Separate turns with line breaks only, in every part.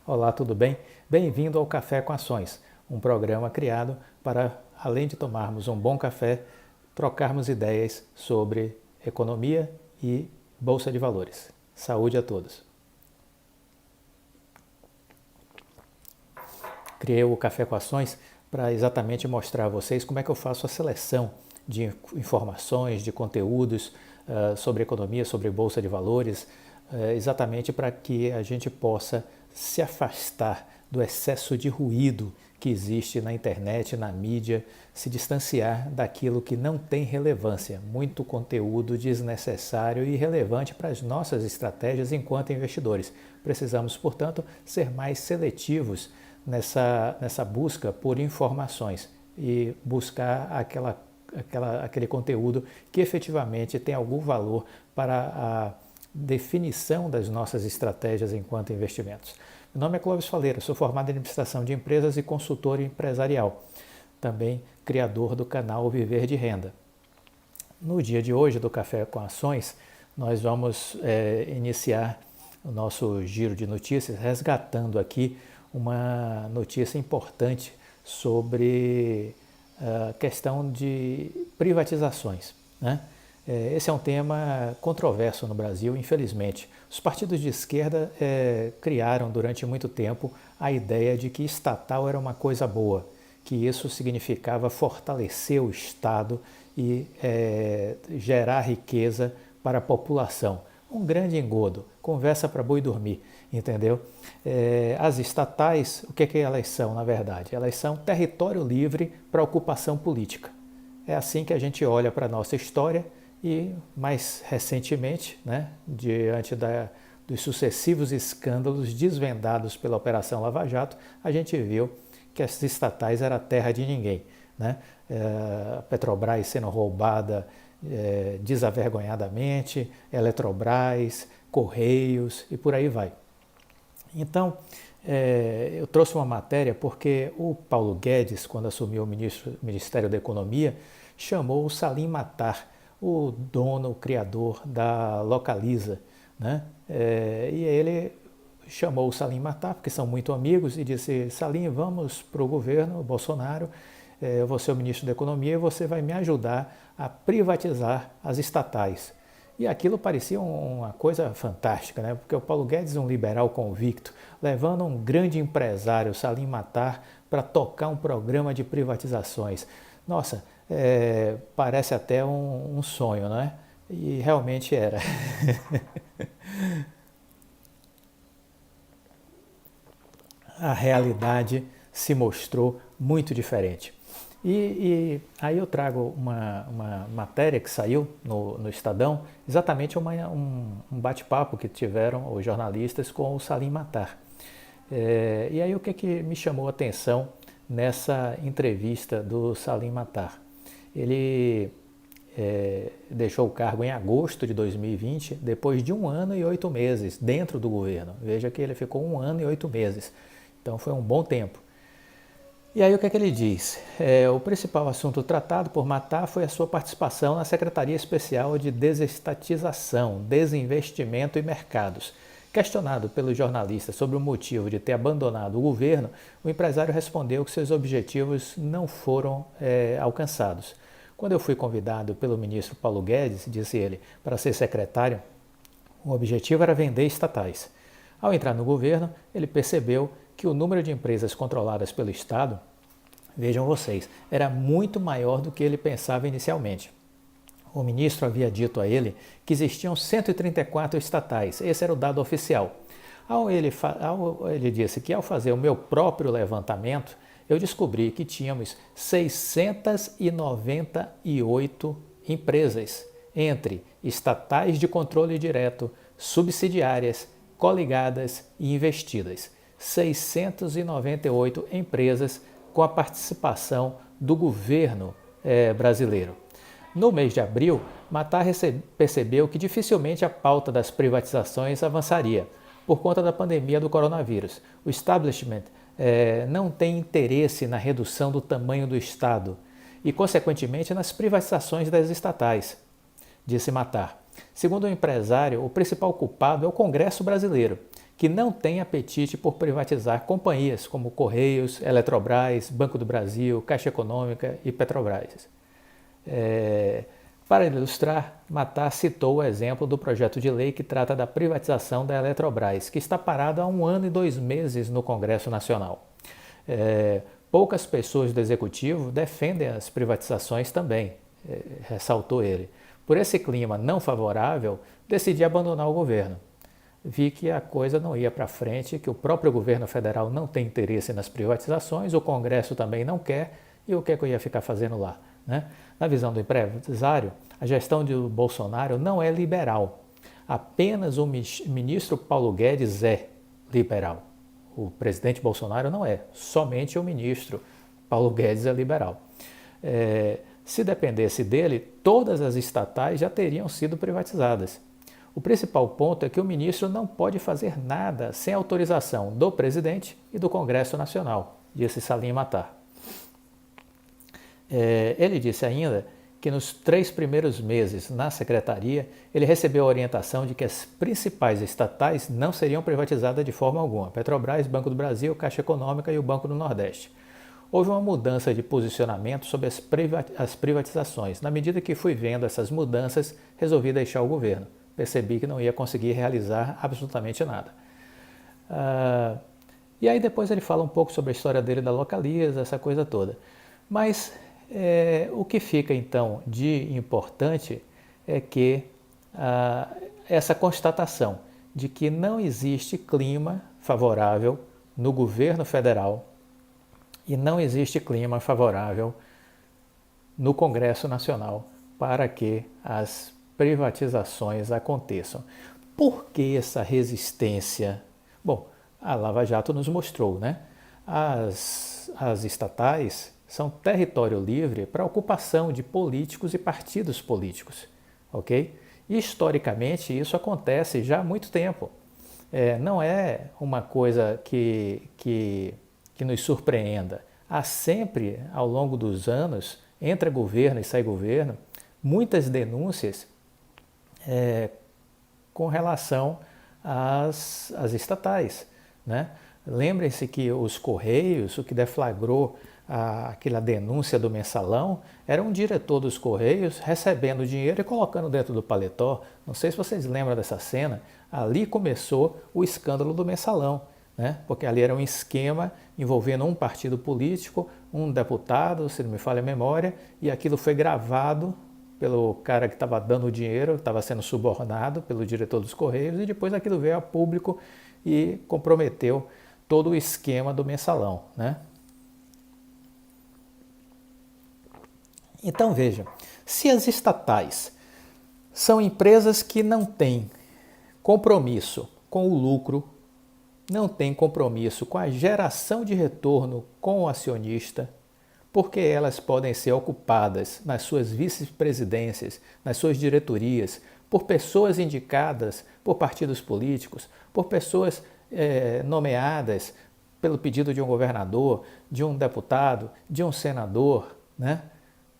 Olá, tudo bem? Bem-vindo ao Café com Ações, um programa criado para, além de tomarmos um bom café, trocarmos ideias sobre economia e bolsa de valores. Saúde a todos! Criei o Café com Ações para exatamente mostrar a vocês como é que eu faço a seleção de informações, de conteúdos sobre economia, sobre bolsa de valores, exatamente para que a gente possa se afastar do excesso de ruído que existe na internet, na mídia, se distanciar daquilo que não tem relevância, muito conteúdo desnecessário e irrelevante para as nossas estratégias enquanto investidores. Precisamos, portanto, ser mais seletivos nessa busca por informações e buscar aquele conteúdo que efetivamente tem algum valor para a definição das nossas estratégias enquanto investimentos. Meu nome é Clóvis Faleiro, sou formado em administração de empresas e consultor empresarial, também criador do canal Viver de Renda. No dia de hoje do Café com Ações, nós vamos iniciar o nosso giro de notícias resgatando aqui uma notícia importante sobre a questão de privatizações, né? Esse é um tema controverso no Brasil, infelizmente. Os partidos de esquerda criaram durante muito tempo a ideia de que estatal era uma coisa boa, que isso significava fortalecer o Estado e gerar riqueza para a população. Um grande engodo, conversa para boi dormir, entendeu? As estatais, o que elas são, na verdade? Elas são território livre para ocupação política. É assim que a gente olha para a nossa história e, mais recentemente, né, diante dos sucessivos escândalos desvendados pela Operação Lava Jato, a gente viu que as estatais eram terra de ninguém, né? A Petrobras sendo roubada desavergonhadamente, Eletrobras, Correios e por aí vai. Então, eu trouxe uma matéria porque o Paulo Guedes, quando assumiu o Ministério da Economia, chamou o Salim Matar, o dono, o criador da Localiza, né? E ele chamou o Salim Matar, porque são muito amigos, e disse: Salim, vamos para o governo Bolsonaro, eu vou ser o ministro da Economia e você vai me ajudar a privatizar as estatais. E aquilo parecia uma coisa fantástica, né? Porque o Paulo Guedes é um liberal convicto, levando um grande empresário, Salim Matar, para tocar um programa de privatizações. Nossa, parece até um sonho, não é? E realmente era. A realidade se mostrou muito diferente. E aí eu trago uma matéria que saiu no Estadão, exatamente um bate-papo que tiveram os jornalistas com o Salim Matar. E aí o que me chamou a atenção nessa entrevista do Salim Matar? Ele deixou o cargo em agosto de 2020, depois de 1 ano e 8 meses dentro do governo. Veja que ele ficou 1 ano e 8 meses, então foi um bom tempo. E aí o que ele diz? O principal assunto tratado por Matar foi a sua participação na Secretaria Especial de Desestatização, Desinvestimento e Mercados. Questionado pelos jornalistas sobre o motivo de ter abandonado o governo, o empresário respondeu que seus objetivos não foram alcançados. Quando eu fui convidado pelo ministro Paulo Guedes, disse ele, para ser secretário, o objetivo era vender estatais. Ao entrar no governo, ele percebeu que o número de empresas controladas pelo Estado, vejam vocês, era muito maior do que ele pensava inicialmente. O ministro havia dito a ele que existiam 134 estatais, esse era o dado oficial. Ele disse que ao fazer o meu próprio levantamento, eu descobri que tínhamos 698 empresas, entre estatais de controle direto, subsidiárias, coligadas e investidas. 698 empresas com a participação do governo brasileiro. No mês de abril, Matar percebeu que dificilmente a pauta das privatizações avançaria, por conta da pandemia do coronavírus. O establishment não tem interesse na redução do tamanho do Estado e, consequentemente, nas privatizações das estatais, disse Matar. Segundo o empresário, o principal culpado é o Congresso brasileiro, que não tem apetite por privatizar companhias como Correios, Eletrobras, Banco do Brasil, Caixa Econômica e Petrobras. Para ilustrar, Matar citou o exemplo do projeto de lei que trata da privatização da Eletrobras, que está parado há 1 ano e 2 meses no Congresso Nacional. Poucas pessoas do Executivo defendem as privatizações também, ressaltou ele. Por esse clima não favorável, decidi abandonar o governo. Vi que a coisa não ia para frente, que o próprio governo federal não tem interesse nas privatizações, o Congresso também não quer, e o que é que eu ia ficar fazendo lá? Né? Na visão do empresário, a gestão de Bolsonaro não é liberal. Apenas o ministro Paulo Guedes é liberal. O presidente Bolsonaro não é, somente o ministro Paulo Guedes é liberal. Se dependesse dele, todas as estatais já teriam sido privatizadas. O principal ponto é que o ministro não pode fazer nada sem autorização do presidente e do Congresso Nacional, disse Salim Matar. Ele disse ainda que nos 3 primeiros meses na secretaria, ele recebeu a orientação de que as principais estatais não seriam privatizadas de forma alguma: Petrobras, Banco do Brasil, Caixa Econômica e o Banco do Nordeste. Houve uma mudança de posicionamento sobre as privatizações. Na medida que fui vendo essas mudanças, resolvi deixar o governo. Percebi que não ia conseguir realizar absolutamente nada. E aí depois ele fala um pouco sobre a história dele da Localiza, essa coisa toda. Mas o que fica então de importante é que essa constatação de que não existe clima favorável no governo federal e não existe clima favorável no Congresso Nacional para que as privatizações aconteçam. Por que essa resistência? Bom, a Lava Jato nos mostrou, né? As estatais são território livre para ocupação de políticos e partidos políticos, ok? Historicamente, isso acontece já há muito tempo. Não é uma coisa que nos surpreenda. Há sempre, ao longo dos anos, entra governo e sai governo, muitas denúncias com relação às estatais, né? Lembrem-se que os Correios, o que deflagrou aquela denúncia do mensalão, era um diretor dos Correios recebendo dinheiro e colocando dentro do paletó. Não sei se vocês lembram dessa cena. Ali começou o escândalo do mensalão, né? Porque ali era um esquema envolvendo um partido político, um deputado, se não me falha a memória, e aquilo foi gravado pelo cara que estava dando o dinheiro, estava sendo subornado pelo diretor dos Correios, e depois aquilo veio a público e comprometeu todo o esquema do mensalão, né? Então veja, se as estatais são empresas que não têm compromisso com o lucro, não têm compromisso com a geração de retorno com o acionista, porque elas podem ser ocupadas nas suas vice-presidências, nas suas diretorias, por pessoas indicadas por partidos políticos, por pessoas nomeadas pelo pedido de um governador, de um deputado, de um senador, né?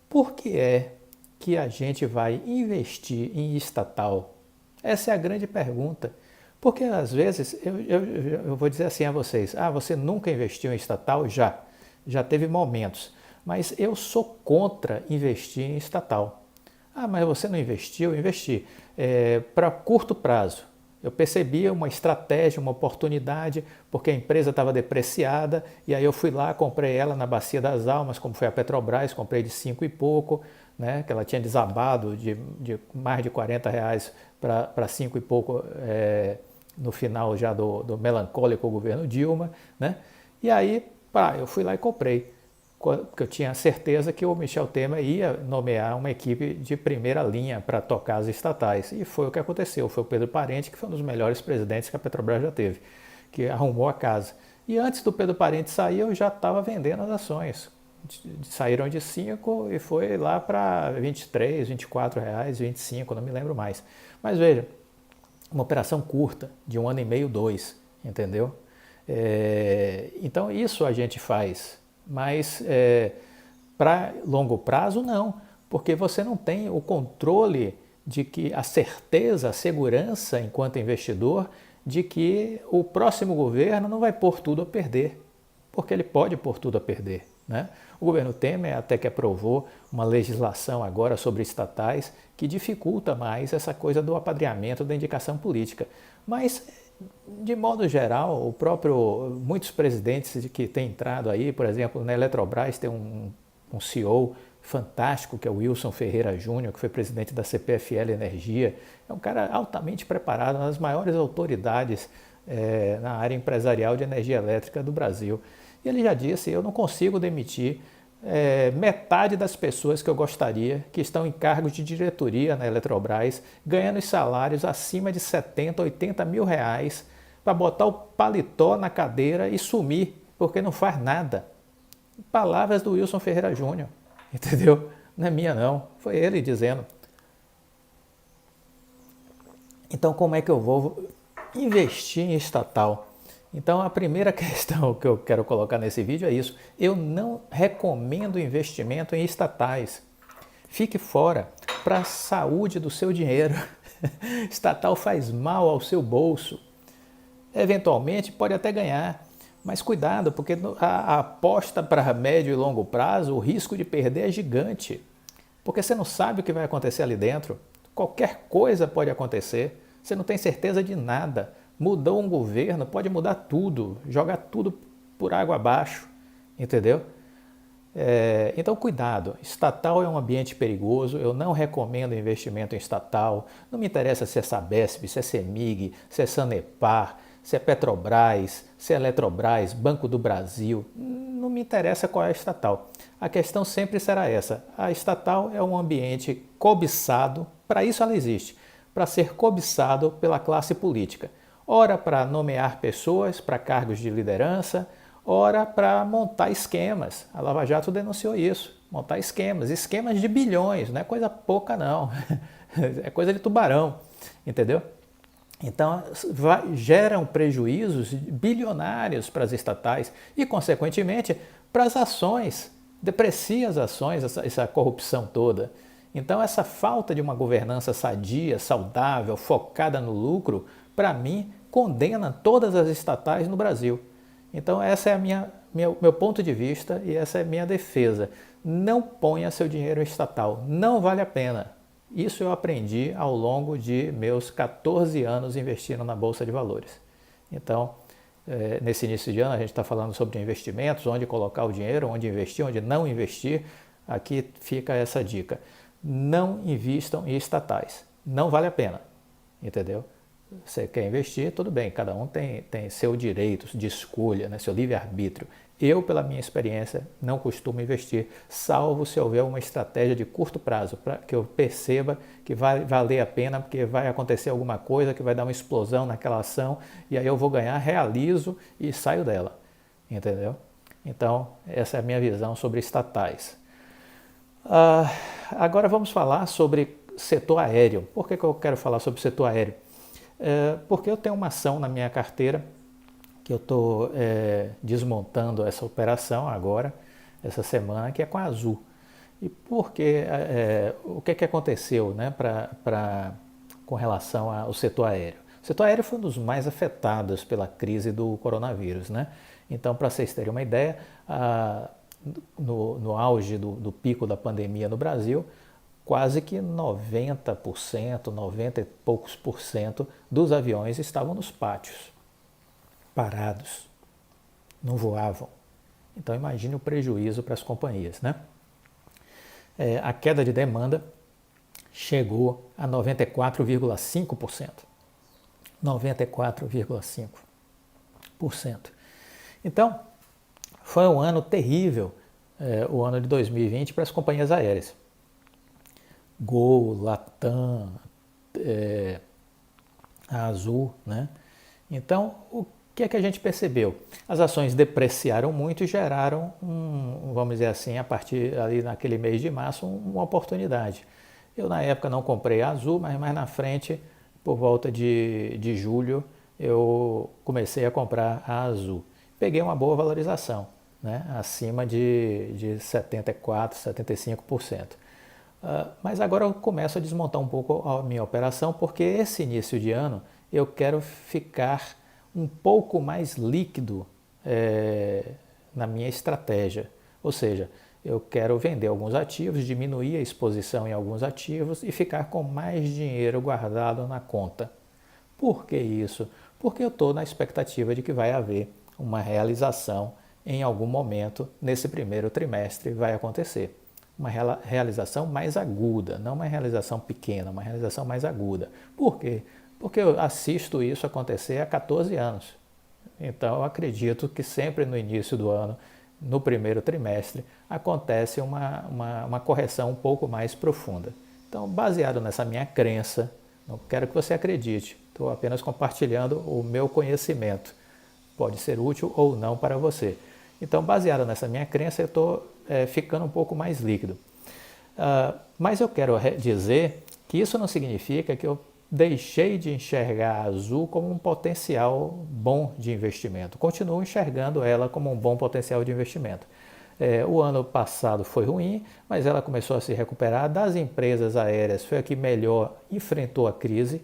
Por que é que a gente vai investir em estatal? Essa é a grande pergunta. Porque às vezes, eu vou dizer assim a vocês, você nunca investiu em estatal? Já teve momentos, mas eu sou contra investir em estatal. Mas você não investiu? Eu investi. Para curto prazo. Eu percebi uma estratégia, uma oportunidade, porque a empresa estava depreciada, e aí eu fui lá, comprei ela na Bacia das Almas, como foi a Petrobras, comprei de 5 e pouco, né, que ela tinha desabado de mais de R$40 para 5 e pouco no final já do melancólico governo Dilma, né? E aí, eu fui lá e comprei, porque eu tinha certeza que o Michel Temer ia nomear uma equipe de primeira linha para tocar as estatais. E foi o que aconteceu. Foi o Pedro Parente, que foi um dos melhores presidentes que a Petrobras já teve, que arrumou a casa. E antes do Pedro Parente sair, eu já estava vendendo as ações. Saíram de 5 e foi lá para 23, 24 reais, 25, não me lembro mais. Mas veja, uma operação curta, de 1 ano e meio, 2, entendeu? Então isso a gente faz. Mas para longo prazo não, porque você não tem o controle de que a certeza, a segurança enquanto investidor de que o próximo governo não vai pôr tudo a perder, porque ele pode pôr tudo a perder, né? O governo Temer até que aprovou uma legislação agora sobre estatais que dificulta mais essa coisa do apadrinhamento da indicação política. Mas, de modo geral, muitos presidentes que têm entrado aí, por exemplo, na Eletrobras tem um CEO fantástico, que é o Wilson Ferreira Júnior, que foi presidente da CPFL Energia. É um cara altamente preparado, uma das maiores autoridades na área empresarial de energia elétrica do Brasil. E ele já disse, eu não consigo demitir metade das pessoas que eu gostaria, que estão em cargos de diretoria na Eletrobras, ganhando salários acima de 70, 80 mil reais, para botar o paletó na cadeira e sumir, porque não faz nada. Palavras do Wilson Ferreira Júnior. Entendeu? Não é minha não, foi ele dizendo. Então como é que eu vou investir em estatal? Então a primeira questão que eu quero colocar nesse vídeo é isso. Eu não recomendo investimento em estatais. Fique fora para a saúde do seu dinheiro. Estatal faz mal ao seu bolso. Eventualmente pode até ganhar. Mas cuidado, porque a aposta para médio e longo prazo, o risco de perder é gigante. Porque você não sabe o que vai acontecer ali dentro. Qualquer coisa pode acontecer. Você não tem certeza de nada. Mudou um governo, pode mudar tudo, jogar tudo por água abaixo. Entendeu? Então cuidado, estatal é um ambiente perigoso, eu não recomendo investimento em estatal. Não me interessa se é Sabesp, se é Semig, se é Sanepar, se é Petrobras, se é Eletrobras, Banco do Brasil, não me interessa qual é a estatal. A questão sempre será essa, a estatal é um ambiente cobiçado, para isso ela existe, para ser cobiçado pela classe política. Ora para nomear pessoas para cargos de liderança, ora para montar esquemas. A Lava Jato denunciou isso, montar esquemas de bilhões, não é coisa pouca não, é coisa de tubarão, entendeu? Então, geram prejuízos bilionários para as estatais e, consequentemente, para as ações. Deprecia as ações, essa corrupção toda. Então, essa falta de uma governança sadia, saudável, focada no lucro, para mim, condena todas as estatais no Brasil. Então, esse é meu ponto de vista e essa é a minha defesa. Não ponha seu dinheiro em estatal, não vale a pena. Isso eu aprendi ao longo de meus 14 anos investindo na Bolsa de Valores. Então, nesse início de ano, a gente está falando sobre investimentos, onde colocar o dinheiro, onde investir, onde não investir. Aqui fica essa dica. Não invistam em estatais. Não vale a pena. Entendeu? Você quer investir, tudo bem, cada um tem seu direito de escolha, né, seu livre-arbítrio. Eu, pela minha experiência, não costumo investir, salvo se houver uma estratégia de curto prazo, para que eu perceba que vai valer a pena, porque vai acontecer alguma coisa, que vai dar uma explosão naquela ação, e aí eu vou ganhar, realizo e saio dela, entendeu? Então, essa é a minha visão sobre estatais. Agora vamos falar sobre setor aéreo. Por que eu quero falar sobre setor aéreo? Porque eu tenho uma ação na minha carteira que eu estou desmontando essa operação agora, essa semana, que é com a Azul. E porque o que aconteceu, né, com relação ao setor aéreo? O setor aéreo foi um dos mais afetados pela crise do coronavírus, né? Então, para vocês terem uma ideia, no auge do pico da pandemia no Brasil, quase que 90%, 90 e poucos por cento dos aviões estavam nos pátios, parados, não voavam. Então imagine o prejuízo para as companhias, né? A queda de demanda chegou a 94,5%. 94,5%. Então, foi um ano terrível, o ano de 2020 para as companhias aéreas. Gol, Latam, a Azul, né? Então, o que é que a gente percebeu? As ações depreciaram muito e geraram, vamos dizer assim, a partir ali naquele mês de março, uma oportunidade. Eu na época não comprei a Azul, mas mais na frente, por volta de julho, eu comecei a comprar a Azul. Peguei uma boa valorização, né? Acima de 74%, 75%. Mas agora eu começo a desmontar um pouco a minha operação, porque esse início de ano eu quero ficar um pouco mais líquido na minha estratégia. Ou seja, eu quero vender alguns ativos, diminuir a exposição em alguns ativos e ficar com mais dinheiro guardado na conta. Por que isso? Porque eu estou na expectativa de que vai haver uma realização em algum momento nesse primeiro trimestre, vai acontecer. Uma realização mais aguda, não uma realização pequena, uma realização mais aguda. Por quê? Porque eu assisto isso acontecer há 14 anos. Então eu acredito que sempre no início do ano, no primeiro trimestre, acontece uma correção um pouco mais profunda. Então, baseado nessa minha crença, não quero que você acredite, estou apenas compartilhando o meu conhecimento. Pode ser útil ou não para você. Então, baseado nessa minha crença, eu estou ficando um pouco mais líquido. Mas eu quero dizer que isso não significa que eu deixei de enxergar a Azul como um potencial bom de investimento. Continuo enxergando ela como um bom potencial de investimento. O ano passado foi ruim, mas ela começou a se recuperar. Das empresas aéreas foi a que melhor enfrentou a crise,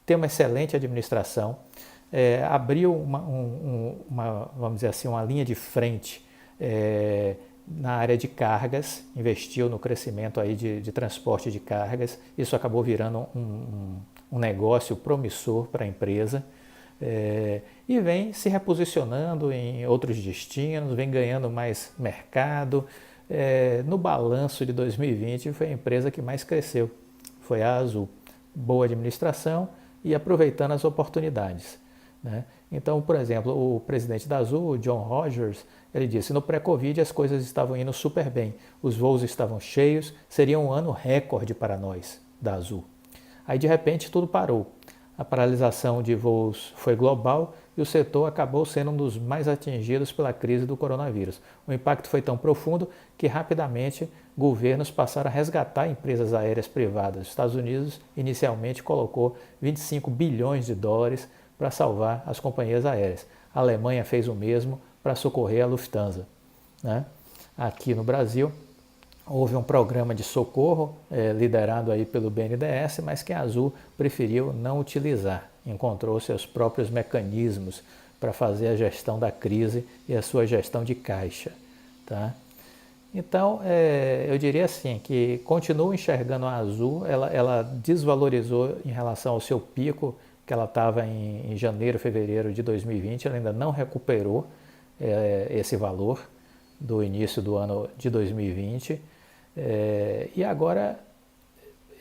tem uma excelente administração, abriu vamos dizer assim, uma linha de frente na área de cargas, investiu no crescimento aí de transporte de cargas. Isso acabou virando um negócio promissor para a empresa. E vem se reposicionando em outros destinos, vem ganhando mais mercado. No balanço de 2020 foi a empresa que mais cresceu, foi a Azul. Boa administração e aproveitando as oportunidades, né? Então, por exemplo, o presidente da Azul, o John Rogers, ele disse: no pré-Covid as coisas estavam indo super bem, os voos estavam cheios, seria um ano recorde para nós, da Azul. Aí, de repente, tudo parou. A paralisação de voos foi global e o setor acabou sendo um dos mais atingidos pela crise do coronavírus. O impacto foi tão profundo que rapidamente governos passaram a resgatar empresas aéreas privadas. Os Estados Unidos inicialmente colocou 25 bilhões de dólares para salvar as companhias aéreas. A Alemanha fez o mesmo para socorrer a Lufthansa, né? Aqui no Brasil, houve um programa de socorro liderado aí pelo BNDES, mas que a Azul preferiu não utilizar. Encontrou seus próprios mecanismos para fazer a gestão da crise e a sua gestão de caixa, tá? Então, eu diria assim, que continuo enxergando a Azul, ela desvalorizou em relação ao seu pico, que ela estava em janeiro, fevereiro de 2020, ela ainda não recuperou esse valor do início do ano de 2020. E agora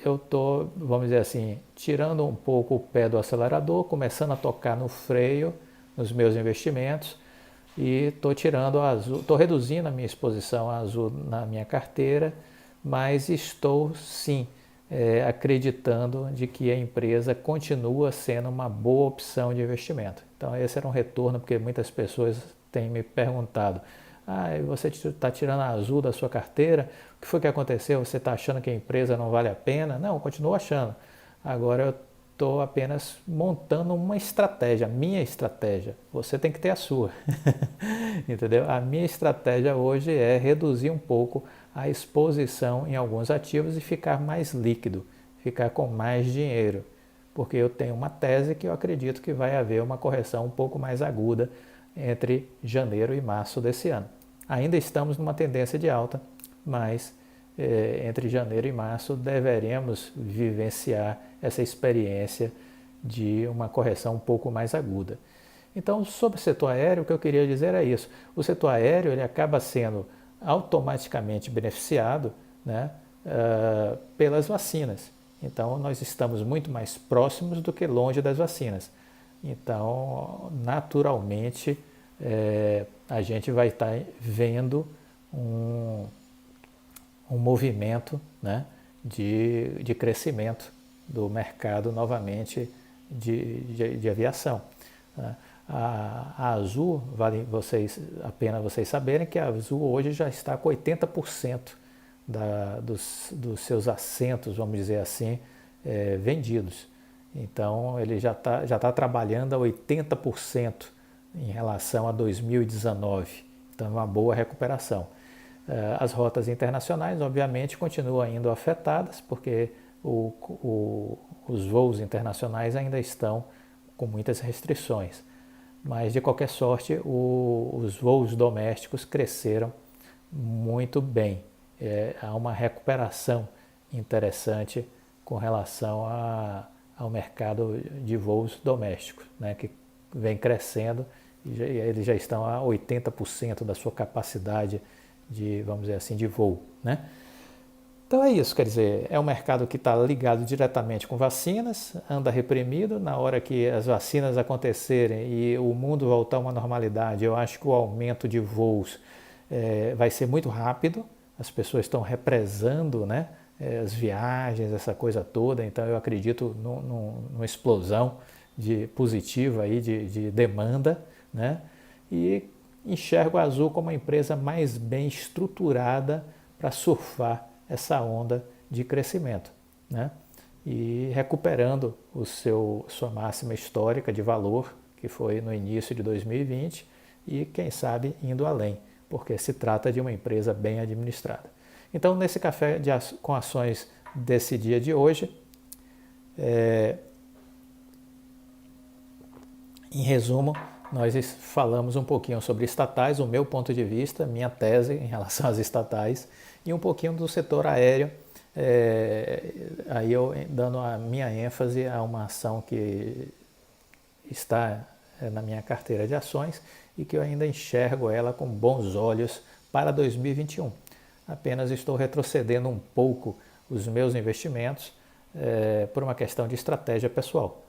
eu estou, vamos dizer assim, tirando um pouco o pé do acelerador, começando a tocar no freio nos meus investimentos e estou tirando a Azul, estou reduzindo a minha exposição à Azul na minha carteira, mas estou sim acreditando de que a empresa continua sendo uma boa opção de investimento. Então esse era um retorno, porque muitas pessoas têm me perguntado: você está tirando a Azul da sua carteira, o que foi que aconteceu? Você está achando que a empresa não vale a pena? Não, eu continuo achando. Agora eu estou apenas montando uma estratégia, a minha estratégia. Você tem que ter a sua. Entendeu? A minha estratégia hoje é reduzir um pouco a exposição em alguns ativos e ficar mais líquido, ficar com mais dinheiro. Porque eu tenho uma tese que eu acredito que vai haver uma correção um pouco mais aguda entre janeiro e março desse ano. Ainda estamos numa tendência de alta, mas entre janeiro e março deveremos vivenciar essa experiência de uma correção um pouco mais aguda. Então, sobre o setor aéreo, o que eu queria dizer é isso. O setor aéreo ele acaba sendo automaticamente beneficiado, né, pelas vacinas. Então, nós estamos muito mais próximos do que longe das vacinas. Então, naturalmente, a gente vai estar vendo um movimento, né, de crescimento do mercado novamente de aviação. A Azul, vale a pena vocês saberem que a Azul hoje já está com 80% dos seus assentos, vamos dizer assim, vendidos. Então, ele já tá trabalhando a 80% em relação a 2019. Então, é uma boa recuperação. As rotas internacionais, obviamente, continuam indo afetadas, porque os voos internacionais ainda estão com muitas restrições. Mas, de qualquer sorte, os voos domésticos cresceram muito bem. Há uma recuperação interessante com relação ao mercado de voos domésticos, né, que vem crescendo e eles já estão a 80% da sua capacidade de, vamos dizer assim, de voo, né? Então é isso, quer dizer, é um mercado que está ligado diretamente com vacinas, anda reprimido. Na hora que as vacinas acontecerem e o mundo voltar a uma normalidade, eu acho que o aumento de voos vai ser muito rápido. As pessoas estão represando, né, as viagens, essa coisa toda, então eu acredito numa explosão positiva aí de demanda, né, e enxergo a Azul como a empresa mais bem estruturada para surfar essa onda de crescimento, né? E recuperando sua máxima histórica de valor, que foi no início de 2020, e quem sabe indo além, porque se trata de uma empresa bem administrada. Então, nesse café com ações desse dia de hoje, em resumo, nós falamos um pouquinho sobre estatais, o meu ponto de vista, minha tese em relação às estatais, e um pouquinho do setor aéreo, aí eu dando a minha ênfase a uma ação que está na minha carteira de ações e que eu ainda enxergo ela com bons olhos para 2021. Apenas estou retrocedendo um pouco os meus investimentos por uma questão de estratégia pessoal.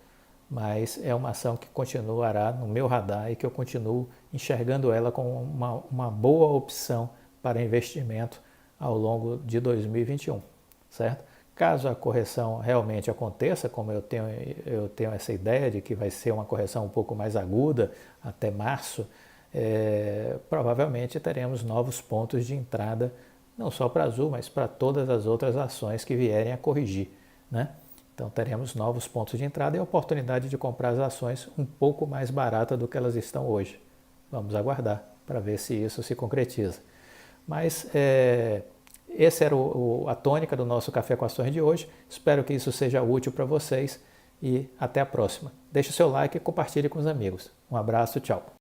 Mas é uma ação que continuará no meu radar e que eu continuo enxergando ela como uma boa opção para investimento ao longo de 2021, certo? Caso a correção realmente aconteça, como eu tenho essa ideia de que vai ser uma correção um pouco mais aguda até março, provavelmente teremos novos pontos de entrada, não só para a Azul, mas para todas as outras ações que vierem a corrigir, né? Então teremos novos pontos de entrada e a oportunidade de comprar as ações um pouco mais barata do que elas estão hoje. Vamos aguardar para ver se isso se concretiza. Mas essa era a tônica do nosso Café com Ações de hoje. Espero que isso seja útil para vocês e até a próxima. Deixe o seu like e compartilhe com os amigos. Um abraço, tchau.